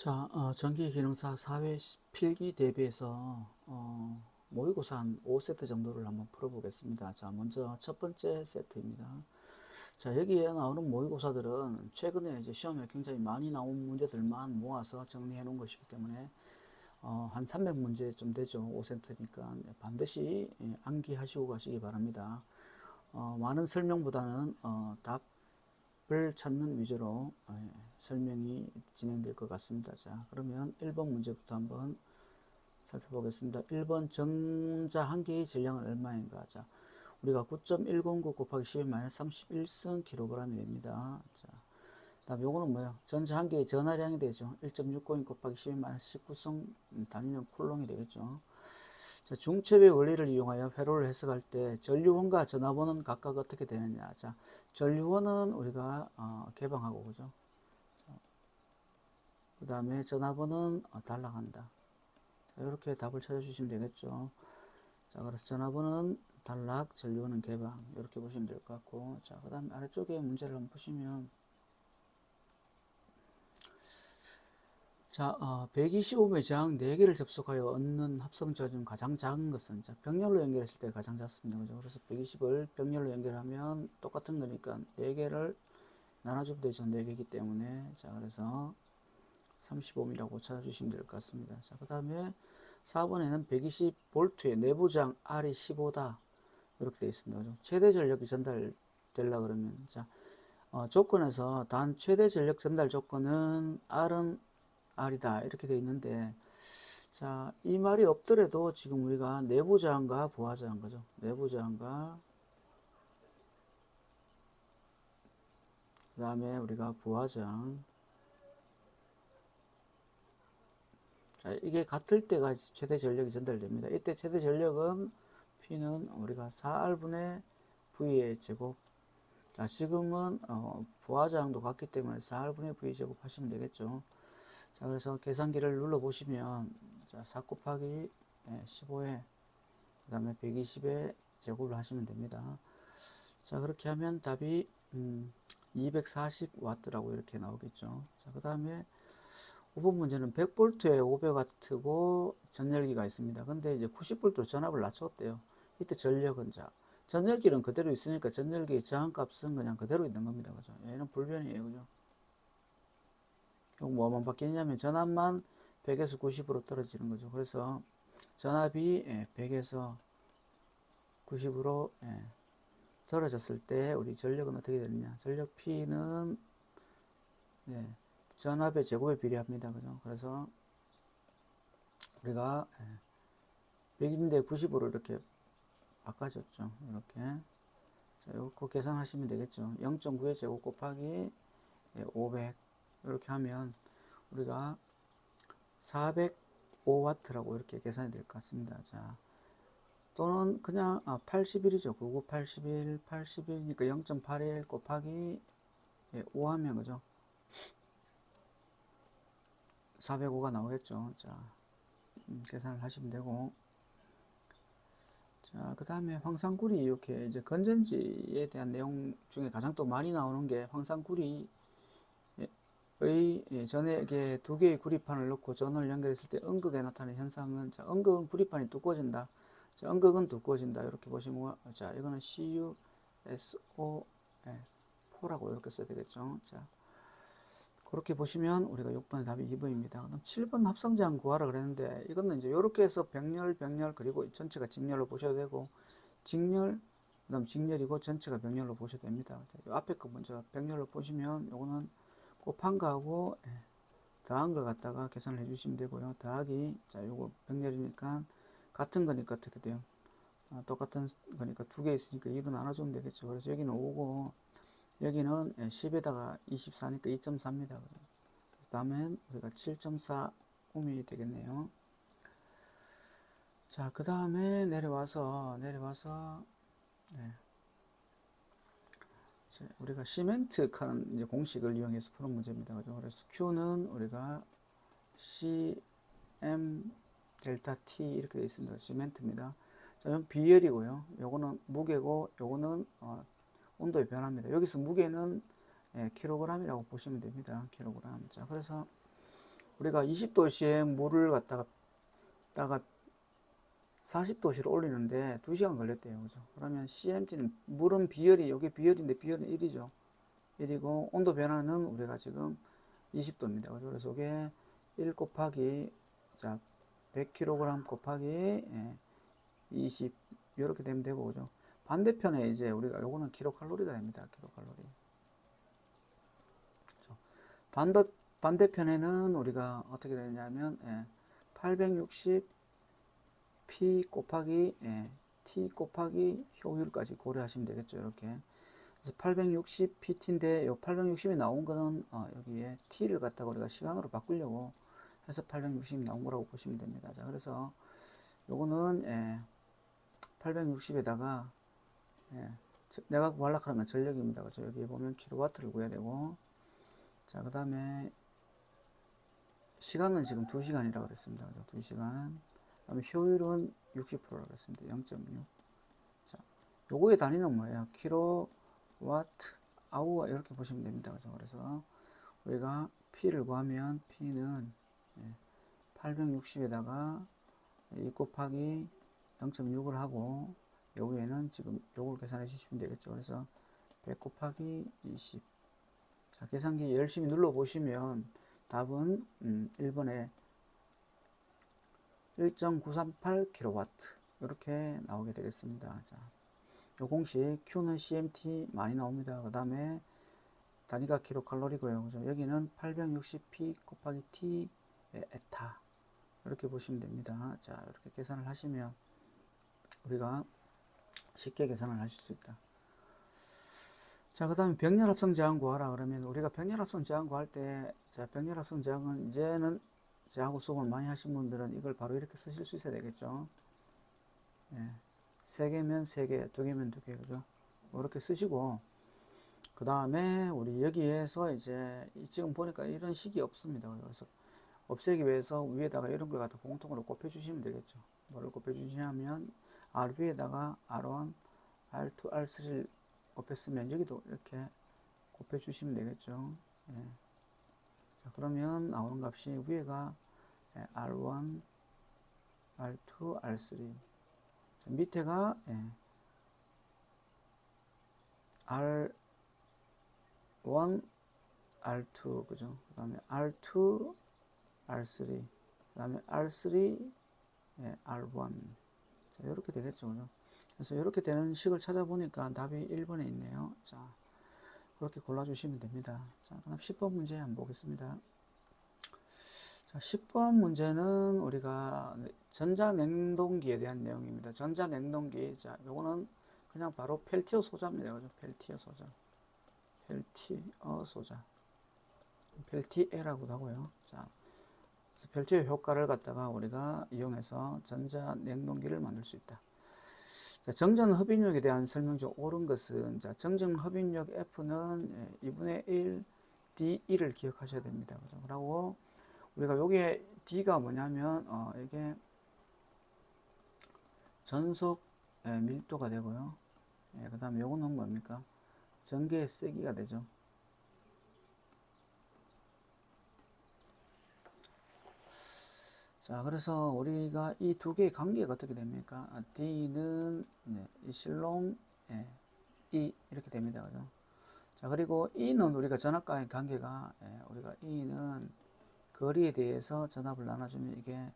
자, 전기기능사 사회 필기 대비해서 모의고사 한 5세트 정도를 한번 풀어보겠습니다. 자, 먼저 첫 번째 세트입니다. 자, 여기에 나오는 모의고사들은 최근에 이제 시험에 굉장히 많이 나온 문제들만 모아서 정리해 놓은 것이기 때문에 한 300문제쯤 되죠. 5세트니까 반드시 암기하시고 가시기 바랍니다. 많은 설명보다는 답을 찾는 위주로 설명이 진행될 것 같습니다. 자, 그러면 1번 문제부터 한번 살펴보겠습니다. 1번 정자 한 개의 질량은 얼마인가? 자, 우리가 9.109 곱하기 10-31승 kg이 됩니다. 자, 다음 요거는 뭐예요? 전자 한 개의 전하량이 되죠. 1.692 곱하기 10-19승 단위는 쿨롱이 되겠죠. 자, 중첩의 원리를 이용하여 회로를 해석할 때 전류원과 전압원은 각각 어떻게 되느냐? 자, 전류원은 우리가 개방하고 그죠? 그 다음에 전압원은 단락한다. 이렇게 답을 찾아주시면 되겠죠. 자, 그래서 전압원은 단락, 전류원은 개방 이렇게 보시면 될 것 같고, 자, 그 다음 아래쪽에 문제를 한번 보시면, 자, 125의 저항 4개를 접속하여 얻는 합성조화 중 가장 작은 것은, 자, 병렬로 연결했을 때 가장 작습니다. 그죠? 그래서 120을 병렬로 연결하면 똑같은 거니까 4개를 나눠주면 되죠. 4개이기 때문에. 자, 그래서 35mm라고 찾아주시면 될 것 같습니다. 자, 그 다음에 4번에는 120V의 내부 저항 R이 15다. 이렇게 되어 있습니다. 그죠? 최대 전력이 전달되려 그러면, 자, 조건에서 단 최대 전력 전달 조건은 R은 R이다. 이렇게 되어 있는데, 자, 이 말이 없더라도 지금 우리가 내부 저항과 부하 저항, 그죠? 내부 저항과, 그 다음에 우리가 부하 저항, 자, 이게 같을 때가 최대 전력이 전달됩니다. 이때 최대 전력은 P는 우리가 4R분의 V의 제곱. 자, 지금은 부하저항도 같기 때문에 4R분의 V 제곱 하시면 되겠죠. 자, 그래서 계산기를 눌러보시면, 자, 4 곱하기 15에 그 다음에 120에 제곱을 하시면 됩니다. 자, 그렇게 하면 답이 240W라고 이렇게 나오겠죠. 자, 그 다음에 5번 문제는 100V에 500W고 전열기가 있습니다. 근데 이제 90V로 전압을 낮췄대요. 이때 전력은, 자, 전열기는 그대로 있으니까 전열기의 저항값은 그냥 그대로 있는 겁니다. 그죠? 얘는 불변이에요. 그죠? 그럼 뭐만 바뀌냐면 전압만 100에서 90으로 떨어지는 거죠. 그래서 전압이 100에서 90으로 떨어졌을 때 우리 전력은 어떻게 되느냐? 전력 P는 전압의 제곱에 비례합니다. 그죠? 그래서 우리가 100인데 90으로 이렇게 바꿔줬죠. 이렇게. 자, 이거 계산하시면 되겠죠. 0.9의 제곱 곱하기 500. 이렇게 하면 우리가 405W라고 이렇게 계산이 될 것 같습니다. 자, 또는 그냥 81이죠. 99, 81, 81이니까 0.81 곱하기 5 하면 그죠? 405가 나오겠죠. 자, 계산을 하시면 되고, 자, 그 다음에 황산구리 이렇게 이제 건전지에 대한 내용 중에 가장 또 많이 나오는 게 황산구리의 전액에 두 개의 구리판을 넣고 전원을 연결했을 때 음극에 나타나는 현상은, 자, 음극은 구리판이 두꺼워진다. 자, 음극은 두꺼워진다. 이렇게 보시면, 자, 이거는 CuSO4라고 이렇게 써야 되겠죠. 자, 그렇게 보시면 우리가 6번의 답이 2번입니다. 그럼 7번 합성저항 구하라 그랬는데, 이거는 이제 이렇게 해서 병렬, 그리고 전체가 직렬로 보셔도 되고, 직렬, 그 다음 직렬이고 전체가 병렬로 보셔도 됩니다. 자, 앞에 거 먼저 병렬로 보시면 요거는 곱한 거하고 더한 걸 갖다가 계산을 해주시면 되고요. 더하기, 자, 요거 병렬이니까 같은 거니까 어떻게 돼요? 똑같은 거니까 두 개 있으니까 2로 나눠주면 되겠죠. 그래서 여기는 5고 여기는 10에다가 24니까 2.4입니다. 그래서 다음엔 우리가 7.4ohm이 되겠네요. 자, 그 다음에 내려와서 우리가 시멘트 하는 이제 공식을 이용해서 푸는 문제입니다. 그죠? 그래서 Q는 우리가 CM 델타 T 이렇게 되어 있습니다. 시멘트입니다. 자, 이건 비열이고요. 요거는 무게고, 요거는 온도의 변화입니다. 여기서 무게는 킬로그램이라고 보시면 됩니다. 킬로그램. 자, 그래서 우리가 20도씨에 물을 갖다가 40도씨로 올리는데 2시간 걸렸대요. 그죠? 그러면 CMT는 물은 비열이, 여기 비열인데 비열은 1이죠. 1이고 온도 변화는 우리가 지금 20도입니다. 그죠? 그래서 이게 1 곱하기 자 100kg 곱하기 20 이렇게 되면 되고 그죠? 반대편에 이제 우리가 요거는 킬로칼로리가 됩니다. 킬로칼로리. 그렇죠? 반대편에는 우리가 어떻게 되냐면 860 P 곱하기 T 곱하기 효율까지 고려하시면 되겠죠. 이렇게. 그래서 860 PT인데 요 860이 나온 거는 여기에 T를 갖다가 우리가 시간으로 바꾸려고 해서 860이 나온 거라고 보시면 됩니다. 자, 그래서 요거는 860에다가 내가 구하려고 하는 건 전력입니다. 그죠? 여기 보면 킬로와트를 구해야 되고, 자, 그 다음에 시간은 지금 2시간이라고 그랬습니다. 그죠? 2시간. 그 다음에 효율은 60%라고 했습니다. 0.6. 자, 요거의 단위는 뭐예요? 킬로와트 아워 이렇게 보시면 됩니다. 그죠? 그래서 우리가 P를 구하면 P는 860에다가 2 곱하기 0.6을 하고 여기에는 지금 요걸 계산해 주시면 되겠죠. 그래서 100 곱하기 20. 자, 계산기 열심히 눌러 보시면 답은 1번에 1.938kW 이렇게 나오게 되겠습니다. 자, 요 공식 Q는 CMT 많이 나옵니다. 그 다음에 단위가 킬로칼로리고요. 그죠? 여기는 860P 곱하기 T 에타 이렇게 보시면 됩니다. 자, 이렇게 계산을 하시면 우리가 쉽게 계산을 하실 수 있다. 자, 그 다음에 병렬합성 저항 구하라 그러면 우리가 병렬합성 저항 구할 때, 자, 병렬합성 저항은 이제는 저하고 수업을 많이 하신 분들은 이걸 바로 이렇게 쓰실 수 있어야 되겠죠. 3개면 3개, 2개면 2개, 그죠? 이렇게 쓰시고, 그 다음에 우리 여기에서 이제 지금 보니까 이런 식이 없습니다. 그래서 없애기 위해서 위에다가 이런 걸 갖다 공통으로 곱해주시면 되겠죠. 뭐를 곱해주시냐면 RB에다가 R1, R2, R3를 곱했으면 여기도 이렇게 곱해주시면 되겠죠. 자, 그러면 나오는 값이 위에가 R1, R2, R3. 자, 밑에가 R1, R2, 그죠? 그 다음에 R2, R3, 그 다음에 R3, R1. 자, 이렇게 되겠죠. 그죠? 그래서 이렇게 되는 식을 찾아보니까 답이 1번에 있네요. 자, 그렇게 골라주시면 됩니다. 자, 그럼 10번 문제 한번 보겠습니다. 자, 10번 문제는 우리가 전자냉동기에 대한 내용입니다. 전자냉동기. 자, 요거는 그냥 바로 펠티어 소자입니다. 그죠? 펠티어 소자. 펠티어 소자. 펠티에라고도 하고요. 자, 그래서 펠티어 효과를 갖다가 우리가 이용해서 전자냉동기를 만들 수 있다. 자, 정전흡인력에 대한 설명 중 옳은 것은, 자, 정전흡인력 F는 2분의 1 D1을 기억하셔야 됩니다. 그죠? 그리고 우리가 여기에 D가 뭐냐면, 이게 전속 밀도가 되고요. 그 다음에 요거는 뭡니까? 전개의 세기가 되죠. 자, 그래서 우리가 이 두 개의 관계가 어떻게 됩니까? D는 이 실롬 E 이렇게 됩니다. 그죠? 자, 그리고 E는 우리가 전압과의 관계가 우리가 E는 거리에 대해서 전압을 나눠주면 이게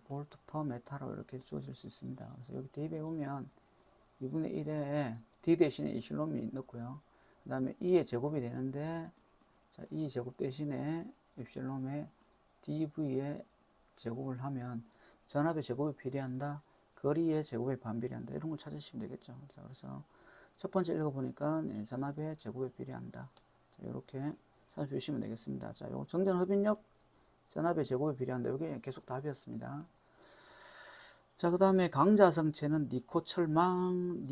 볼트 퍼 메타로 이렇게 주어질 수 있습니다. 그래서 여기 대입해 보면 2분의 1에 D 대신에 이 실롬이 넣고요. 그 다음에 E의 제곱이 되는데, 자, E 제곱 대신에 입실롬의 DV의 제곱을 하면 전압의 제곱이 비례한다, 거리의 제곱에 반비례한다, 이런 걸 찾으시면 되겠죠. 자, 그래서 첫 번째 읽어보니까 전압의 제곱에 비례한다. 자, 이렇게 찾아주시면 되겠습니다. 자, 요거 정전흡인력 전압의 제곱에 비례한다. 이게 계속 답이었습니다. 자, 그 다음에 강자성체는 니코철망,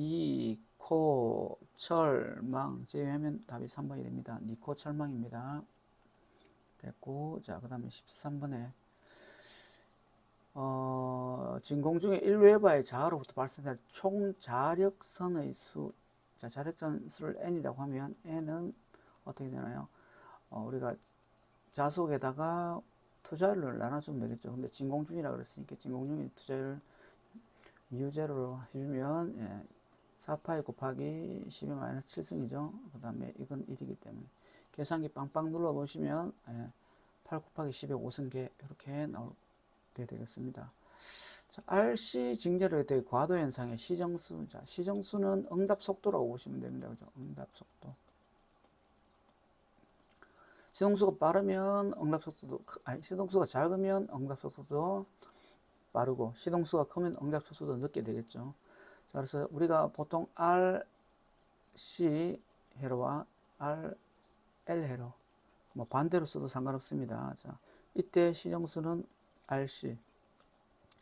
니코철망 제외하면 답이 3번이 됩니다. 니코철망입니다. 됐고, 자, 그 다음에 13번에 진공 중에 1웨버의 자하로부터 발생할 총 자력선의 수. 자, 자력선 수를 n이라고 하면 n은 어떻게 되나요? 우리가 자속에다가 투자율을 나눠주면 되겠죠. 근데 진공중이라 그랬으니까 진공중이 투자율 미유제로로 해주면 4파이 곱하기 10의 마이너스 7승이죠. 그 다음에 이건 1이기 때문에 계산기 빵빵 눌러보시면 8 곱하기 10의 5승계 이렇게 나오게 되겠습니다. 자, RC 징제로에 대해 과도 현상의 시정수. 자, 시정수는 응답 속도라고 보시면 됩니다. 그죠? 응답 속도. 시동수가 빠르면 응답 속도도, 시동수가 작으면 응답 속도도 빠르고, 시동수가 크면 응답 속도도 늦게 되겠죠. 자, 그래서 우리가 보통 RC 회로와 RL 회로, 뭐 반대로 써도 상관없습니다. 자, 이때 시정수는 RC,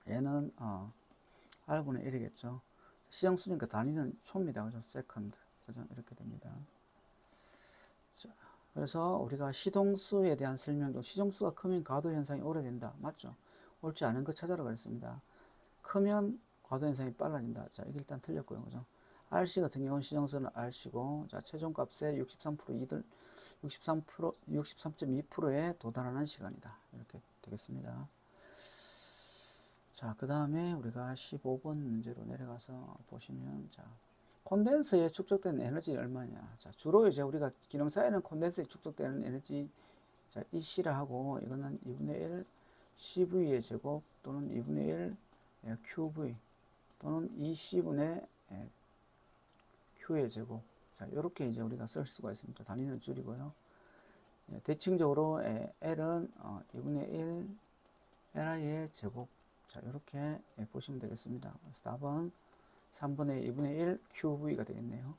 얘는 R분의 1이겠죠. 시정수니까 단위는 초입니다. 그죠? 세컨드. 그죠? 이렇게 됩니다. 자, 그래서 우리가 시동수에 대한 설명 중 시정수가 크면 과도 현상이 오래된다. 맞죠? 옳지 않은 거 찾아라 그랬습니다. 크면 과도 현상이 빨라진다. 자, 이게 일단 틀렸고요. 그죠? RC 같은 경우는 시정수는 RC고, 자, 최종값의 63.2%에 도달하는 시간이다. 이렇게 되겠습니다. 자, 그 다음에 우리가 15번 문제로 내려가서 보시면, 자, 콘덴서에 축적된 에너지 얼마냐. 자, 주로 이제 우리가 기능사에는 콘덴서에 축적되는 에너지, 자, EC라 하고, 이거는 2분의 1 CV의 제곱 또는 2분의 1 QV 또는 2C분의 Q의 제곱. 자, 이렇게 이제 우리가 쓸 수가 있습니다. 단위는 줄이고요. 대칭적으로 L은 2분의 1 LI의 제곱. 자, 이렇게 보시면 되겠습니다. 그래서 답은 3분의 2분의 1 QV가 되겠네요.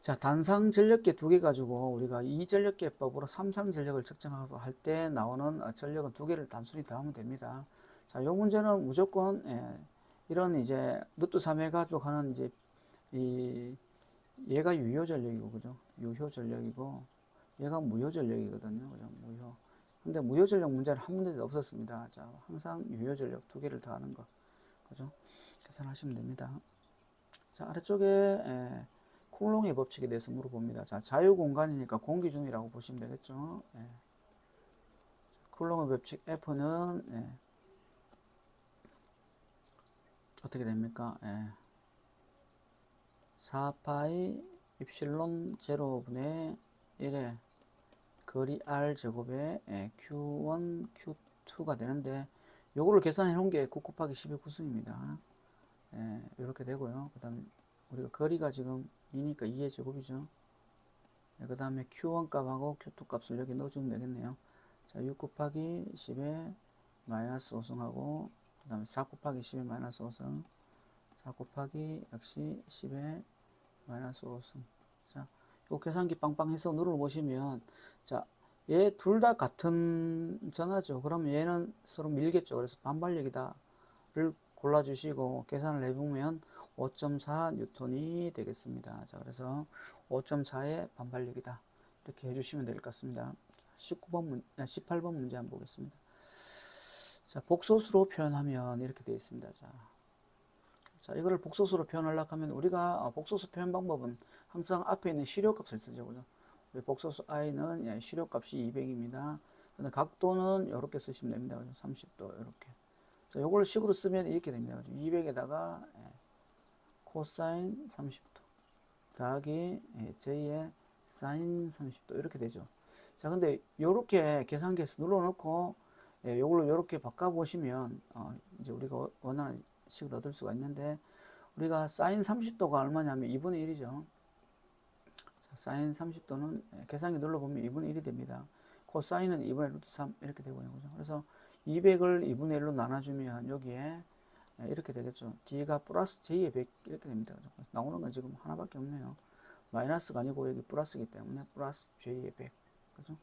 자, 단상 전력계 두 개 가지고 우리가 2전력계법으로 3상 전력을 측정하고 할 때 나오는 전력은 두 개를 단순히 더하면 됩니다. 자, 요 문제는 무조건 이런 이제 루트 3 해가지고 하는 이제 얘가 유효 전력이고, 그죠? 유효 전력이고, 얘가 무효 전력이거든요. 그죠? 무효. 근데 무효 전력 문제는 한 문제도 없었습니다. 자, 항상 유효 전력 두 개를 더하는 거. 그죠? 계산하시면 됩니다. 자, 아래쪽에 쿨롱의 법칙에 대해서 물어봅니다. 자, 자유 공간이니까 공기 중이라고 보시면 되겠죠. 쿨롱의 법칙 F는 어떻게 됩니까? 4파이 입실론 제로분의 1에 거리 R 제곱에 Q1, Q2가 되는데 요거를 계산해 놓은 게 9 곱하기 10의 9승입니다. 이렇게 되고요. 그 다음에 우리가 거리가 지금 2니까 2의 제곱이죠. 그 다음에 Q1 값하고 Q2 값을 여기 넣어주면 되겠네요. 자, 6 곱하기 10의 마이너스 5승하고 그 다음에 4 곱하기 10의 마이너스 5승 4 곱하기 역시 10의 마이너스 5승. 자, 요 계산기 빵빵해서 눌러보시면, 자, 얘 둘 다 같은 전하죠. 그러면 얘는 서로 밀겠죠. 그래서 반발력이다를 골라주시고 계산을 해보면 5.4 뉴턴이 되겠습니다. 자, 그래서 5.4의 반발력이다. 이렇게 해주시면 될 것 같습니다. 18번 문제 한번 보겠습니다. 자, 복소수로 표현하면 이렇게 되어 있습니다. 자, 이거를 복소수로 표현하려고 하면 우리가 복소수 표현 방법은 항상 앞에 있는 실효값을 쓰죠. 그죠? 우리 복소수 i는 실효값이 200입니다. 근데 각도는 이렇게 쓰시면 됩니다. 그죠? 30도 이렇게. 자, 요걸 식으로 쓰면 이렇게 됩니다. 200에다가 코사인 30도 더하기 j의 사인 30도 이렇게 되죠. 자, 근데 요렇게 계산기에서 눌러놓고 요걸로 요렇게 바꿔보시면 이제 우리가 원하는 식을 얻을 수가 있는데, 우리가 사인 30도가 얼마냐면 2분의 1이죠. 자, 사인 30도는 계산기 눌러보면 2분의 1이 됩니다. 코사인은 2분의 루트 3 이렇게 되고요. 그죠? 그래서 200을 2분의 1로 나눠주면 여기에 이렇게 되겠죠. D가 플러스 J의 100 이렇게 됩니다. 그죠? 나오는 건 지금 하나밖에 없네요. 마이너스가 아니고 여기 플러스이기 때문에 플러스 J의 100. 그죠?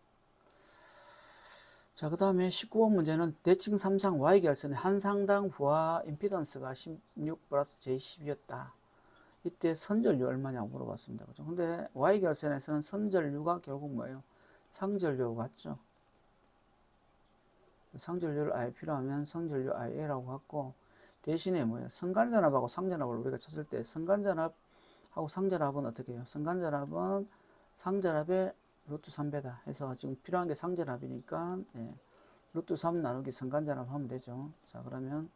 자, 그 다음에 19번 문제는 대칭 3상 Y결선의 한 상당 부하 임피던스가 16 플러스 J10이었다. 이때 선전류 얼마냐고 물어봤습니다. 그죠? 근데 Y결선에서는 선전류가 결국 뭐예요? 상전류 같죠? 상전류를 아예 필요하면 상전류 IA라고 갖고, 대신에 뭐예요? 선간전압하고 상전압을 우리가 쳤을 때 선간전압하고 상전압은 어떻게 해요? 선간전압은 상전압의 루트 3배다 해서 지금 필요한 게 상전압이니까 루트 3 나누기 성간전압 하면 되죠. 자, 그러면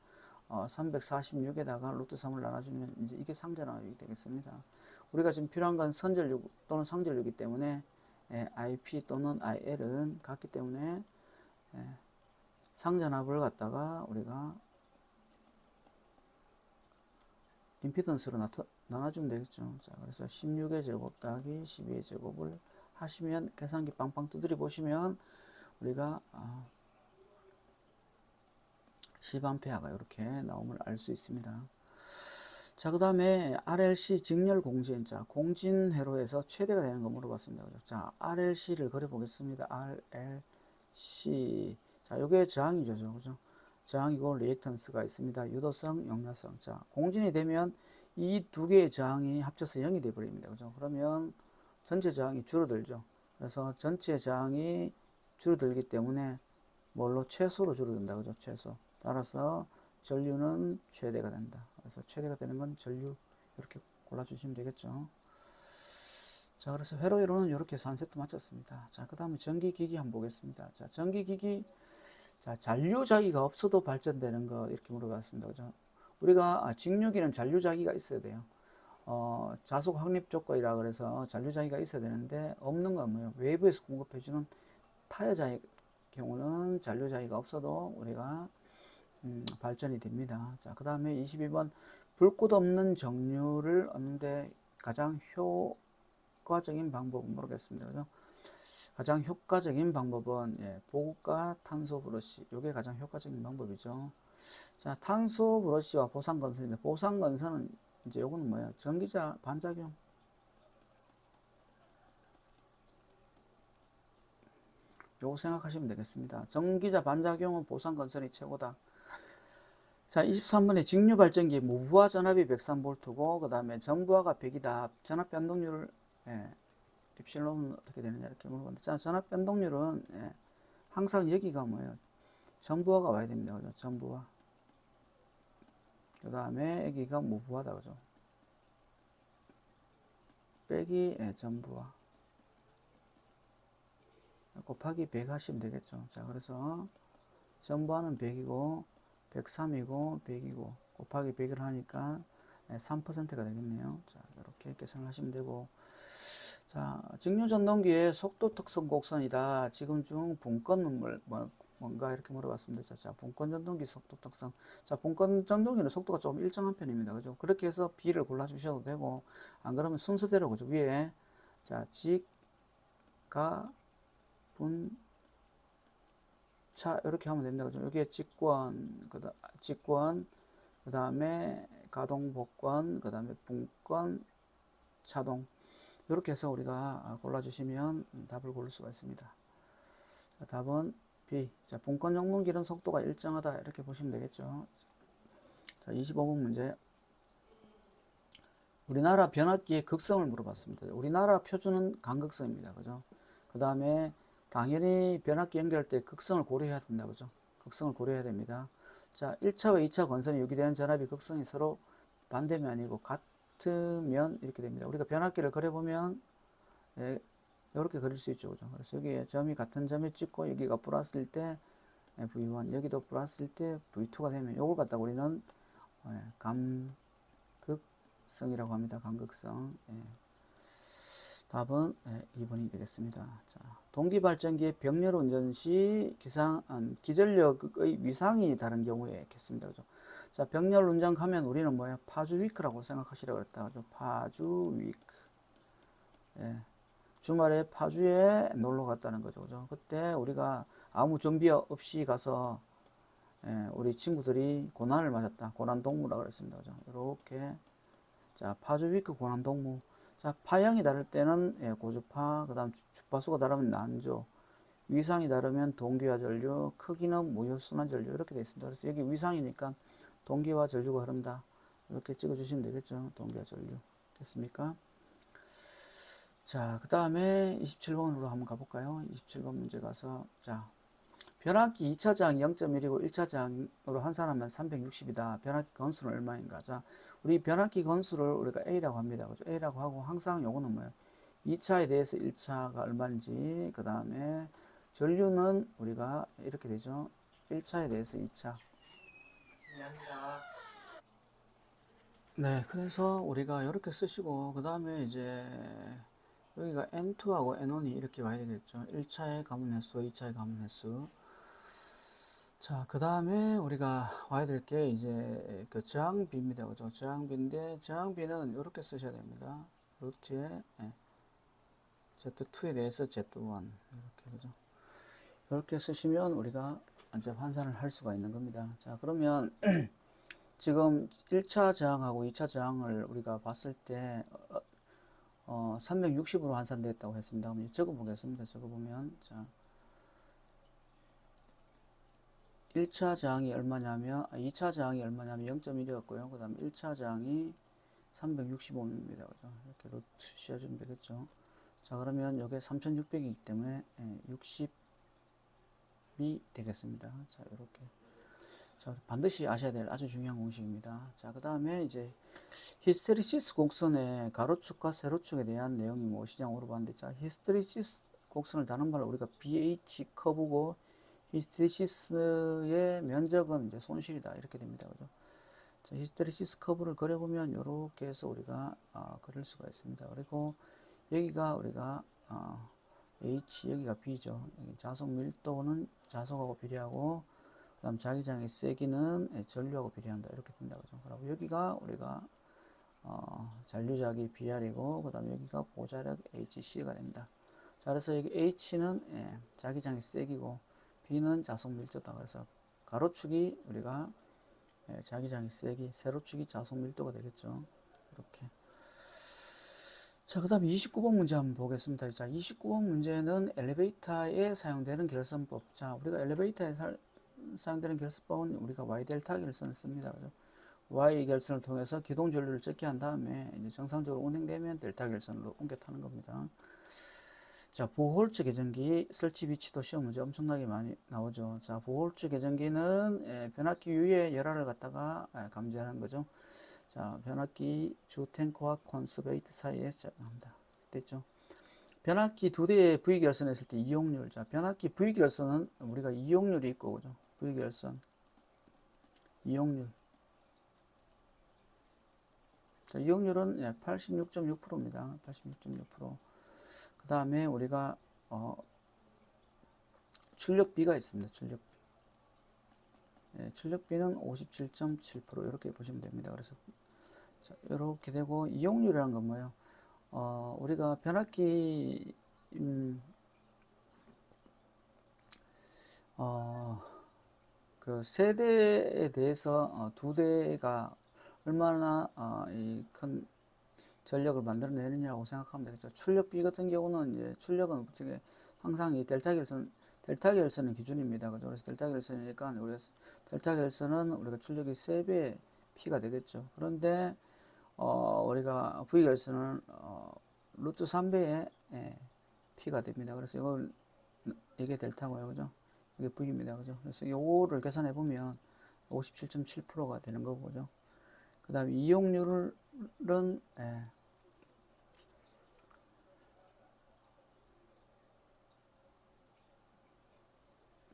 346에다가 루트 3을 나눠주면 이제 이게 상전압이 되겠습니다. 우리가 지금 필요한 건 선전류 또는 상전류이기 때문에 IP 또는 IL은 같기 때문에 상전압을 갖다가 우리가 임피던스로 나눠주면 되겠죠. 자, 그래서 16의 제곱 더하기 12의 제곱을 하시면 계산기 빵빵 두드려 보시면 우리가 10A가 이렇게 나옴을 알 수 있습니다. 자, 그 다음에 RLC 직렬 공진. 자, 공진 회로에서 최대가 되는 거 물어봤습니다. 그죠? 자, RLC를 그려보겠습니다. RLC. 자, 요게 저항이죠. 그죠? 저항이고 리액턴스가 있습니다. 유도성, 용량성. 자, 공진이 되면 이 두 개의 저항이 합쳐서 0이 되어버립니다. 그죠? 그러면 전체 저항이 줄어들죠. 그래서 전체 저항이 줄어들기 때문에 뭘로? 최소로 줄어든다. 그죠? 최소. 따라서 전류는 최대가 된다. 그래서 최대가 되는 건 전류 이렇게 골라주시면 되겠죠. 자, 그래서 회로 이론은 이렇게 해서 한 세트 마쳤습니다. 자, 그 다음에 전기기기 한번 보겠습니다. 자, 전기기기. 자, 잔류자기가 없어도 발전되는 거 이렇게 물어봤습니다. 그죠? 우리가 직류기는 잔류자기가 있어야 돼요. 자속 확립 조건이라 그래서 잔류자기가 있어야 되는데 없는 건 뭐예요? 외부에서 공급해주는 타여자의 경우는 잔류자기가 없어도 우리가 발전이 됩니다. 자, 그 다음에 22번 불꽃 없는 정류를 얻는데 가장 효과적인 방법은 모르겠습니다. 그죠? 가장 효과적인 방법은 보급과 탄소 브러쉬. 이게 가장 효과적인 방법이죠. 자, 탄소 브러쉬와 보상건선인데 보상건선은 이제 요거는 뭐예요? 전기자 반작용. 요거 생각하시면 되겠습니다. 전기자 반작용은 보상건선이 최고다. 자, 23번에 직류발전기 무부하 전압이 103V고 그 다음에 전부하가 100이다. 전압 변동률을 입실론은 어떻게 되느냐 이렇게 물어봤는데, 자, 전압 변동률은 항상 여기가 뭐예요? 전부하가 와야 됩니다. 그죠? 전부하. 그 다음에 여기가 무부하다. 그죠? 빼기 전부하. 곱하기 100 하시면 되겠죠. 자, 그래서 전부하는 100이고 103이고 100이고 곱하기 100을 하니까 3%가 되겠네요. 자, 이렇게 계산을 하시면 되고, 자, 직류전동기의 속도 특성 곡선이다. 지금 중 분권은 뭔가 이렇게 물어봤습니다. 자, 분권전동기 속도 특성. 자, 분권전동기는 속도가 조금 일정한 편입니다. 그죠? 그렇게 해서 B를 골라주셔도 되고, 안 그러면 순서대로, 그죠? 위에, 자, 직, 가, 분, 차, 이렇게 하면 됩니다. 그죠? 여기에 직권, 그 다음에 가동, 복권, 그 다음에 분권, 차동. 이렇게 해서 우리가 골라주시면 답을 고를 수가 있습니다. 자, 답은 B. 자, 분권 전동기는 속도가 일정하다. 이렇게 보시면 되겠죠. 자, 25번 문제. 우리나라 변압기의 극성을 물어봤습니다. 우리나라 표준은 간극성입니다. 그죠? 그 다음에 당연히 변압기 연결할 때 극성을 고려해야 된다. 그죠? 극성을 고려해야 됩니다. 자, 1차와 2차 권선에 유기되는 전압이 극성이 서로 반대면이고 같으면 이렇게 됩니다. 우리가 변압기를 그려보면 이렇게 그릴 수 있죠. 그죠? 그래서 여기에 점이 같은 점에 찍고 여기가 플러스일 때 V1, 여기도 플러스일 때 V2가 되면 이걸 갖다가 우리는 감극성이라고 합니다. 감극성. 답은 2번이 되겠습니다. 자, 동기발전기의 병렬 운전 시 기전력의 위상이 다른 경우에 있겠습니다. 그죠? 자, 병렬 운전하면 우리는 뭐예요? 파주 위크라고 생각하시라고 했다. 그죠? 파주 위크. 주말에 파주에 놀러 갔다는 거죠. 그죠? 그때 우리가 아무 준비 없이 가서 우리 친구들이 고난을 맞았다. 고난동무라고 그랬습니다. 그죠? 이렇게. 자, 파주 위크 고난동무. 자, 파형이 다를 때는 고주파, 그 다음 주파수가 다르면 난조, 위상이 다르면 동기화 전류, 크기는 무효순환 전류 이렇게 되어 있습니다. 그래서 여기 위상이니까 동기화 전류가 흐른다. 이렇게 찍어주시면 되겠죠. 동기화 전류. 됐습니까? 자, 그 다음에 27번으로 한번 가볼까요? 27번 문제 가서, 자, 변압기 2차 저항 0.1이고 1차 저항으로 환산하면 360이다. 변압기 건수는 얼마인가? 자, 우리 변압기 건수를 우리가 A라고 합니다. 그죠? A라고 하고 항상 요거는 뭐예요? 2차에 대해서 1차가 얼마인지, 그 다음에 전류는 우리가 이렇게 되죠. 1차에 대해서 2차. 네, 그래서 우리가 이렇게 쓰시고, 그 다음에 이제 여기가 N2하고 N1이 이렇게 와야 되겠죠. 1차의 가문 횟수, 2차의 가문 횟수. 자, 그 다음에 우리가 와야 될 게 이제 그 저항비입니다. 그죠? 저항비인데, 저항비는 이렇게 쓰셔야 됩니다. 루트에 Z2에 대해서 Z1. 이렇게, 그죠? 이렇게 쓰시면 우리가 이제 환산을 할 수가 있는 겁니다. 자, 그러면 지금 1차 저항하고 2차 저항을 우리가 봤을 때 360으로 환산됐다고 했습니다. 그럼 적어 보겠습니다. 적어 보면 자 1차 저항이 얼마냐면 2차 저항이 얼마냐면 0.1이었고요. 그 다음에 1차 저항이 365입니다. 그죠? 이렇게 루트 씌워주면 되겠죠. 자, 그러면 이게 3600이기 때문에 60이 되겠습니다. 자, 이렇게. 자, 반드시 아셔야 될 아주 중요한 공식입니다. 자, 그 다음에 이제 히스테리시스 곡선의 가로축과 세로축에 대한 내용이 무엇이냐고 물어봤는데, 자, 히스테리시스 곡선을 다른 말로 우리가 BH 커브고, 히스테리시스의 면적은 이제 손실이다. 이렇게 됩니다. 그죠? 자, 히스테리시스 커브를 그려보면 이렇게 해서 우리가 그릴 수가 있습니다. 그리고 여기가 우리가 H, 여기가 B죠. 여기 자속 밀도는 자속하고 비례하고, 그 다음 자기장의 세기는 전류하고 비례한다. 이렇게 된다. 그죠? 그리고 여기가 우리가 잔류자기 BR이고, 그 다음 여기가 보자력 HC가 된다. 자, 그래서 여기 H는 자기장의 세기고, B는 자속 밀도다. 그래서 가로축이 우리가 자기장의 세기, 세로축이 자속 밀도가 되겠죠. 이렇게. 자, 그 다음에 29번 문제 한번 보겠습니다. 자, 29번 문제는 엘리베이터에 사용되는 결선법. 자, 우리가 엘리베이터에 사용되는 결선법은 우리가 Y 델타 결선을 씁니다. 그죠? Y 결선을 통해서 기동 전류를 적게 한 다음에 이제 정상적으로 운행되면 델타 결선으로 옮겨 타는 겁니다. 자, 보홀츠 계전기 설치 위치도 시험 문제 엄청나게 많이 나오죠. 자, 보홀츠 계전기는 변압기 위에 열화를 갖다가 감지하는 거죠. 자, 변압기 주 탱크와 콘스베이트 사이에 작용합니다. 됐죠? 변압기 두 대의 V 결선했을 때 이용률. 자, 변압기 V 결선은 우리가 이용률이 있고, 그죠? V 결선 이용률. 자, 이용률은 86.6%입니다. 86.6%. 그 다음에 우리가 출력비가 있습니다. 출력비. 출력비는 57.7% 이렇게 보시면 됩니다. 그래서 자, 이렇게 되고, 이용률이라는 건 뭐예요? 우리가 변압기 그 세대에 대해서 두 대가 얼마나 이 큰 전력을 만들어내느냐고 생각하면 되겠죠. 출력비 같은 경우는 이제 출력은 어떻게 항상 이 델타 결선은 기준입니다. 그죠? 그래서 델타 결선이니까 우리가 델타 결선은 우리가 출력이 3배 P가 되겠죠. 그런데 우리가 V 결선은 루트 3배의 P가 됩니다. 그래서 이게 델타고요. 그죠? 이게 V입니다. 그죠? 그래서 요거를 계산해 보면 57.7%가 되는 거고, 그죠? 그 다음에 이용률은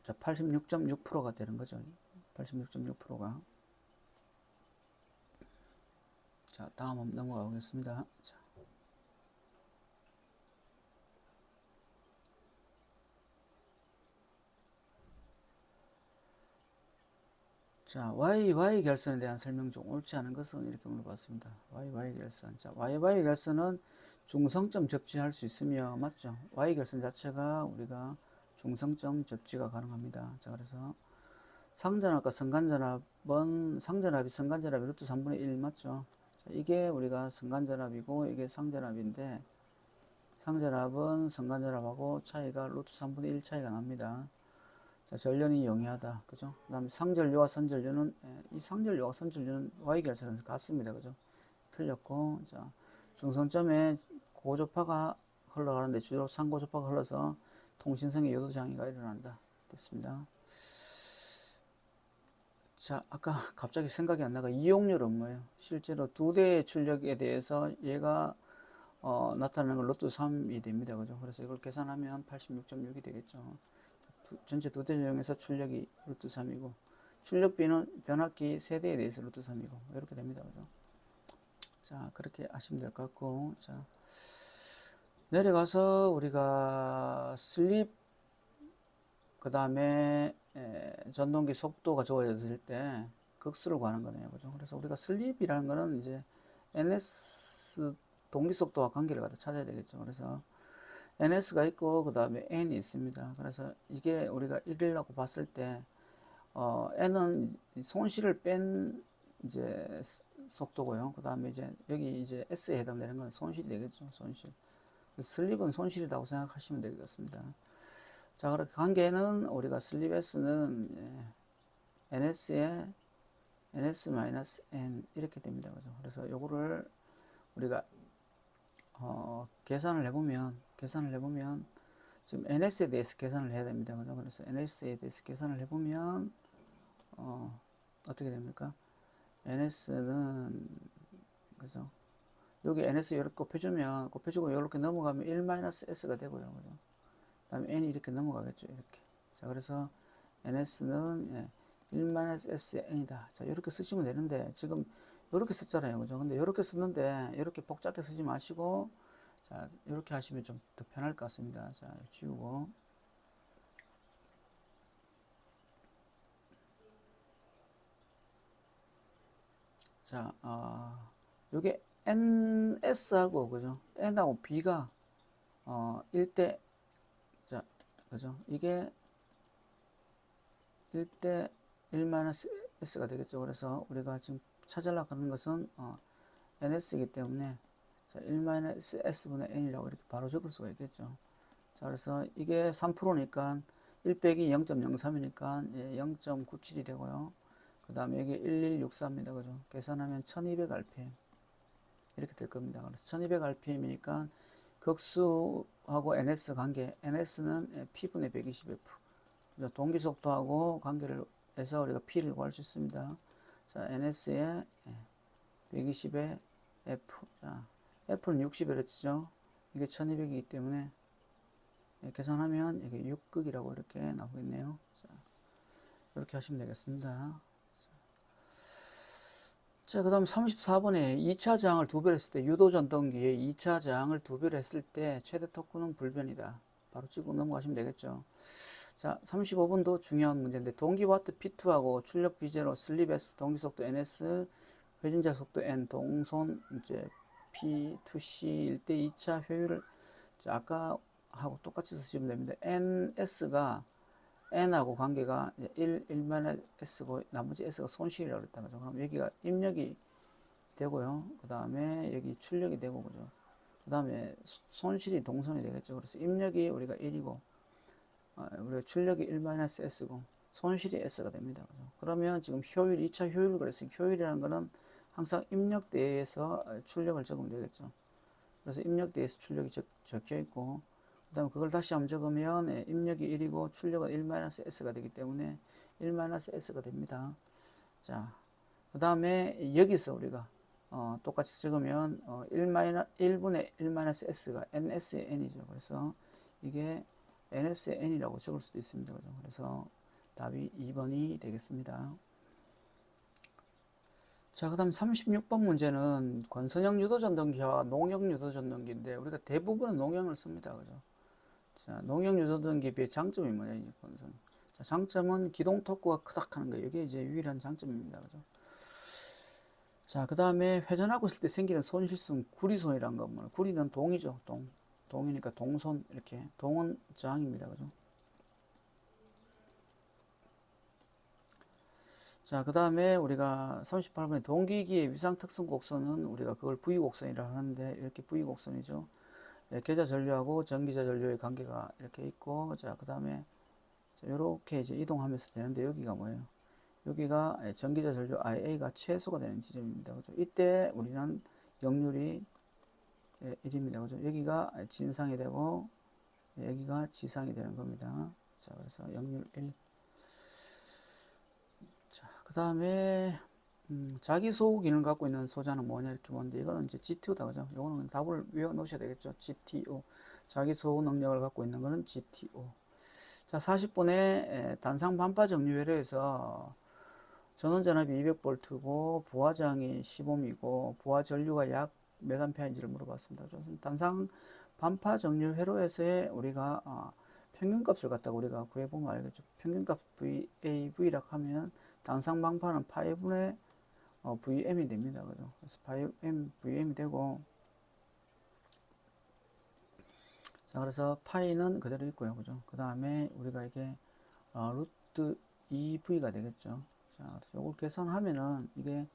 자, 86.6%가 되는 거죠. 86.6%가. 자, 다음 한번 넘어가 보겠습니다. 자, YY 결선에 대한 설명 중 옳지 않은 것은 이렇게 물어봤습니다. YY 결선. 자, YY 결선은 중성점 접지할 수 있으며, 맞죠? Y 결선 자체가 우리가 중성점 접지가 가능합니다. 자, 그래서 상전압과 성간전압은 상전압이 성간전압이 루트 3분의 1 맞죠? 자, 이게 우리가 성간전압이고 이게 상전압인데, 상전압은 성간전압하고 차이가 루트 3분의 1 차이가 납니다. 자, 전련이 용이하다. 그죠? 그 다음에 상전류와 선전류는, 이 상전류와 선전류는 Y 결선은 같습니다. 그죠? 틀렸고, 자, 중성점에 고조파가 흘러가는데 주로 상고조파가 흘러서 통신성의 요도장애가 일어난다. 됐습니다. 자, 아까 갑자기 생각이 안 나가. 이용률은 뭐예요? 실제로 두 대의 출력에 대해서 얘가 나타나는 건 로또 3이 됩니다. 그죠? 그래서 이걸 계산하면 86.6이 되겠죠. 전체 두 대 중에서 출력이 루트 3이고, 출력 변압기 세대에 대해서 루트 3이고, 이렇게 됩니다. 그죠? 자, 그렇게 하시면 될 것 같고, 자, 내려가서 우리가 슬립, 그 다음에 전동기 속도가 좋아졌을 때 극수를 구하는 거네요. 그죠? 그래서 우리가 슬립이라는 거는 이제 ns 동기 속도와 관계를 갖다 찾아야 되겠죠. 그래서 ns가 있고 그 다음에 n이 있습니다. 그래서 이게 우리가 1이라고 봤을 때 n은 손실을 뺀 이제 속도고요. 그 다음에 이제 여기 이제 s에 해당되는 건 손실이 되겠죠. 손실. 슬립은 손실이라고 생각하시면 되겠습니다. 자, 그렇게 관계는 우리가 슬립 s는 ns에 ns-n 이렇게 됩니다. 그죠? 그래서 요거를 우리가 계산을 해보면 지금 ns에 대해서 계산을 해야 됩니다. 그죠? 그래서 ns에 대해서 계산을 해보면 어떻게 됩니까? ns는 그죠? 여기 ns 이렇게 곱해주고 이렇게 넘어가면 1-s가 되고요. 그죠? 그 다음에 n이 이렇게 넘어가겠죠. 이렇게. 자, 그래서 ns는 1-s의 n이다. 자, 이렇게 쓰시면 되는데, 지금 이렇게 썼잖아요. 그죠? 근데 이렇게 썼는데, 이렇게 복잡하게 쓰지 마시고, 자, 이렇게 하시면 좀 더 편할 것 같습니다. 자, 지우고. 자, 요게 ns하고, 그죠? n하고 b가, 1대, 자, 그죠? 이게 1대 1-s가 되겠죠. 그래서 우리가 지금 찾으려고 하는 것은 ns이기 때문에 1-s분의 n이라고 이렇게 바로 적을 수가 있겠죠. 자, 그래서 이게 3%니까 1 빼기 0.03이니까 0.97이 되고요. 그 다음에 여기 1164입니다. 그죠? 계산하면 1200rpm 이렇게 될 겁니다. 그래서 1200rpm이니까 극수하고 ns 관계, ns는 p분의 120f. 동기 속도하고 관계를 해서 우리가 p를 구할 수 있습니다. 자, ns에 120의 f. 자, f는 60이랬죠. 이게 1200이기 때문에 계산하면 이게 6극이라고 이렇게 나오겠네요. 자, 이렇게 하시면 되겠습니다. 자, 그 다음 34번에 2차 저항을 2배로 했을 때, 유도 전동기에 2차 저항을 2배로 했을 때 최대 토크는 불변이다. 바로 찍고 넘어가시면 되겠죠. 자, 35번도 중요한 문제인데, 동기와트 P2하고 출력 B0, 슬립 S, 동기 속도 NS, 회전자 속도 N, 동손 이제 P2C 1대 2차 효율을 아까 하고 똑같이 쓰시면 됩니다. NS가 N하고 관계가 1-S고 나머지 S가 손실이라고 그랬다. 그죠? 그럼 여기가 입력이 되고요. 그 다음에 여기 출력이 되고, 그죠? 그 다음에 손실이 동선이 되겠죠. 그래서 입력이 우리가 1이고, 우리가 출력이 1-S고, 손실이 S가 됩니다. 그죠? 그러면 지금 효율, 2차 효율 그랬으니 효율이라는 거는 항상 입력대에서 출력을 적으면 되겠죠. 그래서 입력대에서 출력이 적혀 있고, 그 다음에 그걸 다시 한번 적으면 입력이 1이고 출력은 1-S가 되기 때문에 1-S가 됩니다. 자, 그 다음에 여기서 우리가 똑같이 적으면 1분의 1-S가 NS의 N이죠. 그래서 이게 NS의 N이라고 적을 수도 있습니다. 그죠? 그래서 답이 2번이 되겠습니다. 자, 그 다음 36번 문제는 권선형 유도전동기와 농형 유도전동기인데 우리가 대부분은 농형을 씁니다. 그죠? 자, 농형 유도전기에 비해 장점이 뭐냐, 이제 권선. 자, 장점은 기동 토크가 크다 하는 거예요. 이게 이제 유일한 장점입니다. 그죠? 자, 그 다음에 회전하고 있을 때 생기는 손실성 구리손이란 건 뭐예요? 구리는 동이죠. 동이니까 동손, 이렇게. 동은 저항입니다. 그죠? 자, 그 다음에 우리가 38번에 동기기의 위상 특성 곡선은 우리가 그걸 V곡선이라 하는데 이렇게 V곡선이죠. 계좌 전류하고 전기자 전류의 관계가 이렇게 있고, 자, 그 다음에 이렇게 이제 이동하면서 되는데 여기가 뭐예요? 여기가 전기자 전류 IA가 최소가 되는 지점입니다. 그죠? 이때 우리는 역률이 1입니다. 그죠? 여기가 진상이 되고 여기가 지상이 되는 겁니다. 자, 그래서 역률 1. 자, 그 다음에 자기 소호 기능을 갖고 있는 소자는 뭐냐 이렇게 보는데 이거는 이제 GTO다. 그죠? 이거는 답을 외워 놓으셔야 되겠죠. GTO. 자기 소호 능력을 갖고 있는 거는 GTO. 자, 자, 40분에 단상 반파 정류 회로에서 전원전압이 200V고 부하저항이 10ohm이고 부하 전류가 약 몇 암페어인지를 물어봤습니다. 단상 반파 정류 회로에서의 우리가 평균값을 갖다가 우리가 구해보면 알겠죠. 평균값 VAV라고 하면 단상 반파는 파이분의 VM이 됩니다. 그죠? 그래서 VM이 되고, 자, 그래서 파이는 그대로 있고요. 그죠? 그 다음에 우리가 이게 루트 2V가 되겠죠. 자, 이걸 계산하면은 이게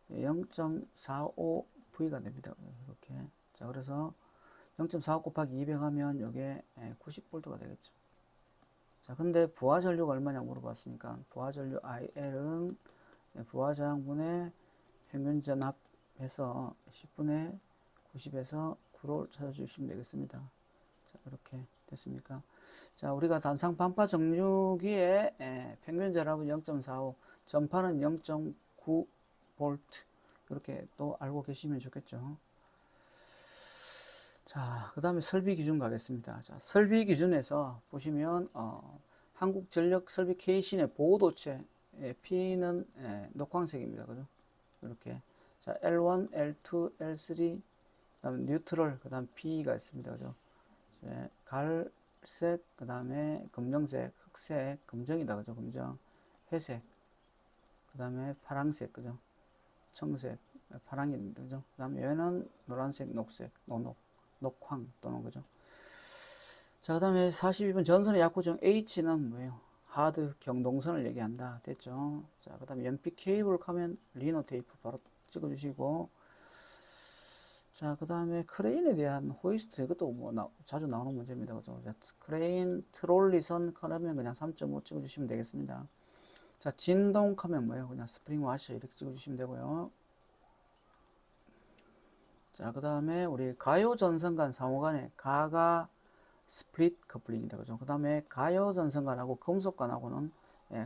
0.45V가 됩니다. 이렇게. 자, 그래서 0.45 곱하기 200 하면 이게 90V가 되겠죠. 자, 근데 부하 전류가 얼마냐고 물어봤으니까 부하 전류 IL은 부하 저항분의 평균 전압해서 10분의 90에서 9로 찾아주시면 되겠습니다. 자, 이렇게 됐습니까? 자, 우리가 단상 반파 정류기의 평균 전압은 0.45, 전파는 0.9V 이렇게 또 알고 계시면 좋겠죠. 자, 그 다음에 설비 기준 가겠습니다. 자, 설비 기준에서 보시면 한국전력 설비 K신의 보호도체 P는 녹황색입니다. 그죠? 이렇게. 자, L1, L2, L3, 그 다음에 뉴트럴, 그 다음 P가 있습니다. 그죠? 갈색, 그 다음에 검정색, 흑색, 금정이다. 그죠? 금정, 회색, 그 다음에 파랑색, 그죠? 청색, 파랑입니다. 그죠? 그 다음에 얘는 노란색, 녹색, 녹황 또는 그죠? 자, 그 다음에 42번 전선의 약호정 H는 뭐예요? 하드 경동선을 얘기한다. 됐죠? 자, 그 다음에 연필 케이블 가면 리노 테이프 바로 찍어주시고, 자, 그 다음에 크레인에 대한 호이스트, 이것도 뭐 자주 나오는 문제입니다. 그죠? 크레인 트롤리선 커러면 그냥 3.5 찍어주시면 되겠습니다. 자, 진동 하면 뭐예요? 그냥 스프링 와셔 이렇게 찍어주시면 되고요. 자, 그 다음에 우리 가요 전선간 상호간의 가가 스플릿 커플링이다. 그죠? 그 다음에 가요 전선간하고 금속간하고는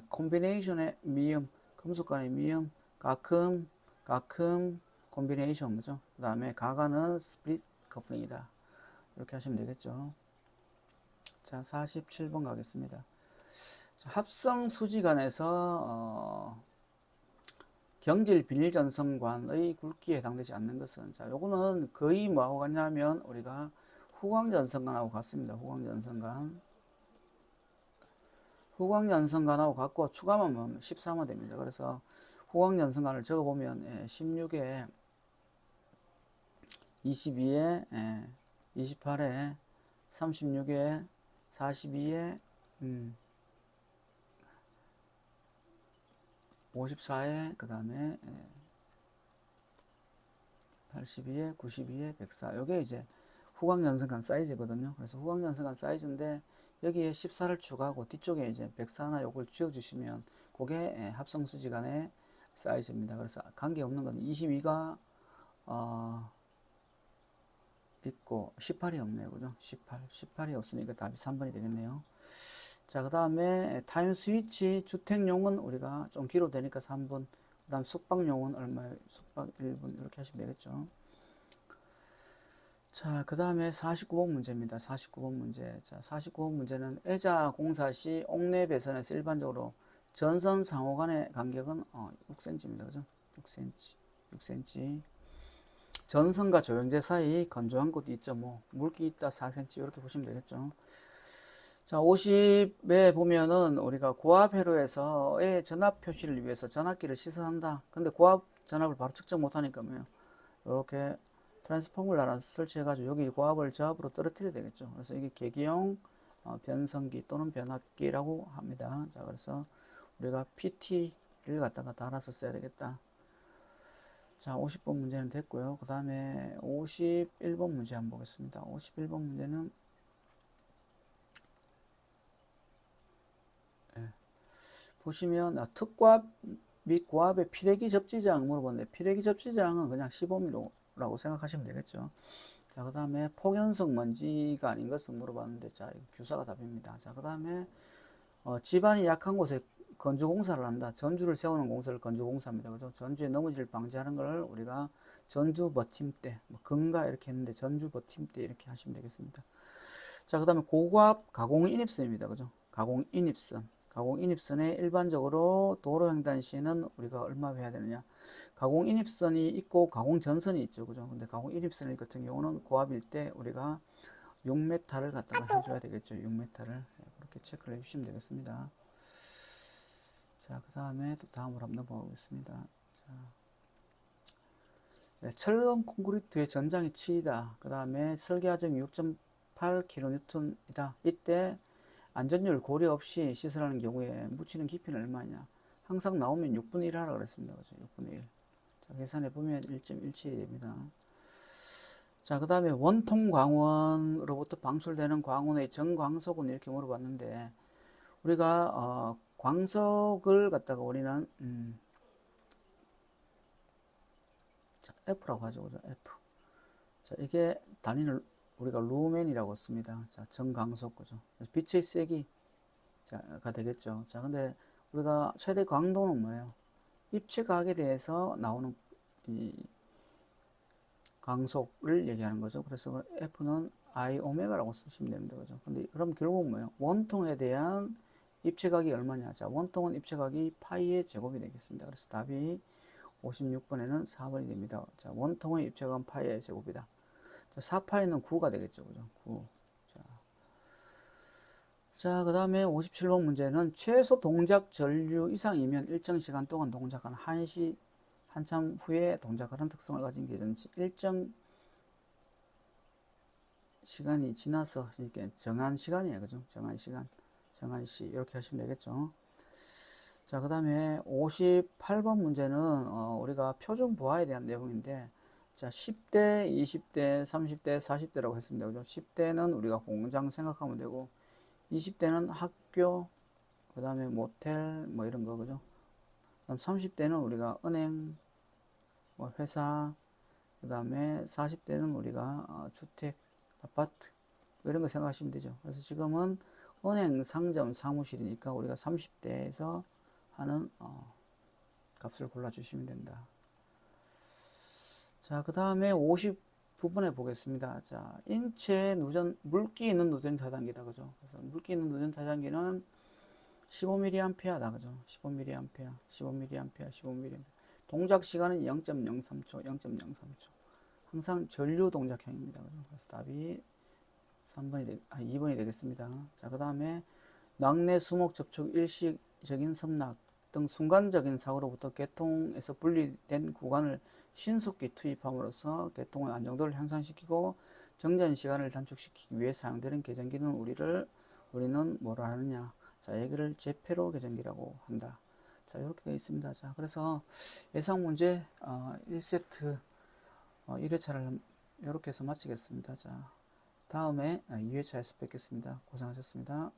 콤비네이션의 미음, 금속간의 미음, 가끔, 콤비네이션, 그죠? 그 다음에 가가는 스플릿 커플링이다. 이렇게 하시면 되겠죠. 자, 47번 가겠습니다. 자, 합성 수지간에서 경질 비닐 전선관의 굵기에 해당되지 않는 것은, 자, 요거는 거의 뭐하고 같냐면 우리가 후광전선관하고 같습니다. 후광전선관하고 같고 추가만 보면 13화 됩니다. 그래서 후광전선관을 적어보면 16에 22에 28에 36에 42에 54에 그 다음에 82에 92에 104. 요게 이제 후광연선관 사이즈거든요. 그래서 후광연선관 사이즈인데 여기에 14를 추가하고 뒤쪽에 이제 104나 요걸 지워주시면 그게 합성수지간의 사이즈입니다. 그래서 관계없는 건 22가 있고 18이 없네요. 그죠? 18이 없으니까 답이 3번이 되겠네요. 자, 그 다음에 타임 스위치 주택용은 우리가 좀 길어도 되니까 3분, 그 다음 숙박용은 얼마예요? 숙박 1분 이렇게 하시면 되겠죠. 자, 그 다음에 49번 문제입니다. 49번 문제. 자, 49번 문제는 애자 공사 시 옥내 배선에서 일반적으로 전선 상호 간의 간격은 6cm입니다. 그죠? 6cm. 전선과 조영제 사이 건조한 곳 2.5, 물기 있다 4cm 이렇게 보시면 되겠죠. 자, 50에 보면은 우리가 고압 회로에서의 전압 표시를 위해서 전압기를 시선한다. 근데 고압 전압을 바로 측정 못하니까 뭐예요? 이렇게 트랜스포머를 하나 설치해가지고 여기 고압을 저압으로 떨어뜨려야 되겠죠. 그래서 이게 계기용 변성기 또는 변압기라고 합니다. 자, 그래서 우리가 PT를 갖다가 달아서 써야 되겠다. 자, 50번 문제는 됐고요. 그 다음에 51번 문제 한번 보겠습니다. 51번 문제는 보시면 특고압 및 고압의 피레기 접지장 물어보는데 피레기 접지장은 그냥 15mm라고 생각하시면 되겠죠. 자, 그 다음에 폭연성 먼지가 아닌 것은 물어봤는데, 자, 규사가 답입니다. 자, 그 다음에 집안이 약한 곳에 건조공사를 한다. 전주를 세우는 공사를 건조공사입니다. 그죠? 전주에 넘어질 방지하는 걸 우리가 전주 버팀대, 뭐 근가 이렇게 했는데 전주 버팀대 이렇게 하시면 되겠습니다. 자, 그 다음에 고고압 가공 인입선입니다. 그죠? 가공인입선. 가공인입선에 일반적으로 도로횡단 시에는 우리가 얼마 해야 되느냐. 가공인입선이 있고 가공전선이 있죠. 그죠? 근데 가공인입선 같은 경우는 고압일 때 우리가 6m를 갖다가 해줘야 되겠죠. 6m를. 그렇게 체크를 해주시면 되겠습니다. 자, 그 다음에 또 다음으로 한번 넘어가겠습니다. 자, 네, 철근 콘크리트의 전장이 7이다. 그 다음에 설계하점이 6.8kN이다. 이때 안전율 고려 없이 시설하는 경우에 묻히는 깊이는 얼마냐. 항상 나오면 6분의 1 하라 그랬습니다. 그죠? 6분의 1. 자, 계산해 보면 1.17이 됩니다. 자, 그 다음에 원통 광원으로부터 방출되는 광원의 정광석은 이렇게 물어봤는데, 우리가 광석을 갖다가 우리는 자, F라고 하죠. 그죠? F. 자, 이게 단위를 우리가 루멘이라고 씁니다. 자, 정광석 그죠? 빛의 세기가 되겠죠. 자, 근데 우리가 최대 광도는 뭐예요? 입체각에 대해서 나오는 이 광속을 얘기하는 거죠. 그래서 F는 I 오메가라고 쓰시면 됩니다. 그죠? 근데 그럼 결국 뭐예요? 원통에 대한 입체각이 얼마냐? 자, 원통은 입체각이 파이의 제곱이 되겠습니다. 그래서 답이 56번에는 4번이 됩니다. 자, 원통의 입체각은 파이의 제곱이다. 자, 4파이는 9가 되겠죠. 그죠? 9. 자, 그 다음에 57번 문제는 최소 동작 전류 이상이면 일정 시간 동안 동작하는 한참 후에 동작하는 특성을 가진 계전지. 일정 시간이 지나서 이렇게 정한 시간이에요. 그죠? 정한 시간. 정한 시. 이렇게 하시면 되겠죠. 자, 그 다음에 58번 문제는 우리가 표준 부하에 대한 내용인데, 자, 10대, 20대, 30대, 40대라고 했습니다. 그죠? 10대는 우리가 공장 생각하면 되고, 20대는 학교, 그 다음에 모텔, 뭐 이런 거, 그죠? 그다음 30대는 우리가 은행, 뭐 회사, 그 다음에 40대는 우리가 주택, 아파트, 뭐 이런 거 생각하시면 되죠. 그래서 지금은 은행, 상점, 사무실이니까 우리가 30대에서 하는 값을 골라주시면 된다. 자, 그 다음에 59번에 보겠습니다. 자, 인체 누전, 물기 있는 누전 차단기다. 그죠? 그래서 물기 있는 누전 차단기는 15mA다. 그죠? 15mA, 15mA, 15mA. 동작 시간은 0.03초, 0.03초. 항상 전류 동작형입니다. 그죠? 그래서 답이 2번이 되겠습니다. 자, 그 다음에 낙내 수목 접촉 일시적인 섬락 등 순간적인 사고로부터 계통에서 분리된 구간을 신속히 투입함으로써 계통의 안정도를 향상시키고 정전 시간을 단축시키기 위해 사용되는 계전기는 우리는 뭐라 하느냐. 자, 여기를 제페로 계전기라고 한다. 자, 이렇게 되어 있습니다. 자, 그래서 예상 문제 1세트 1회차를 이렇게 해서 마치겠습니다. 자, 다음에 2회차에서 뵙겠습니다. 고생하셨습니다.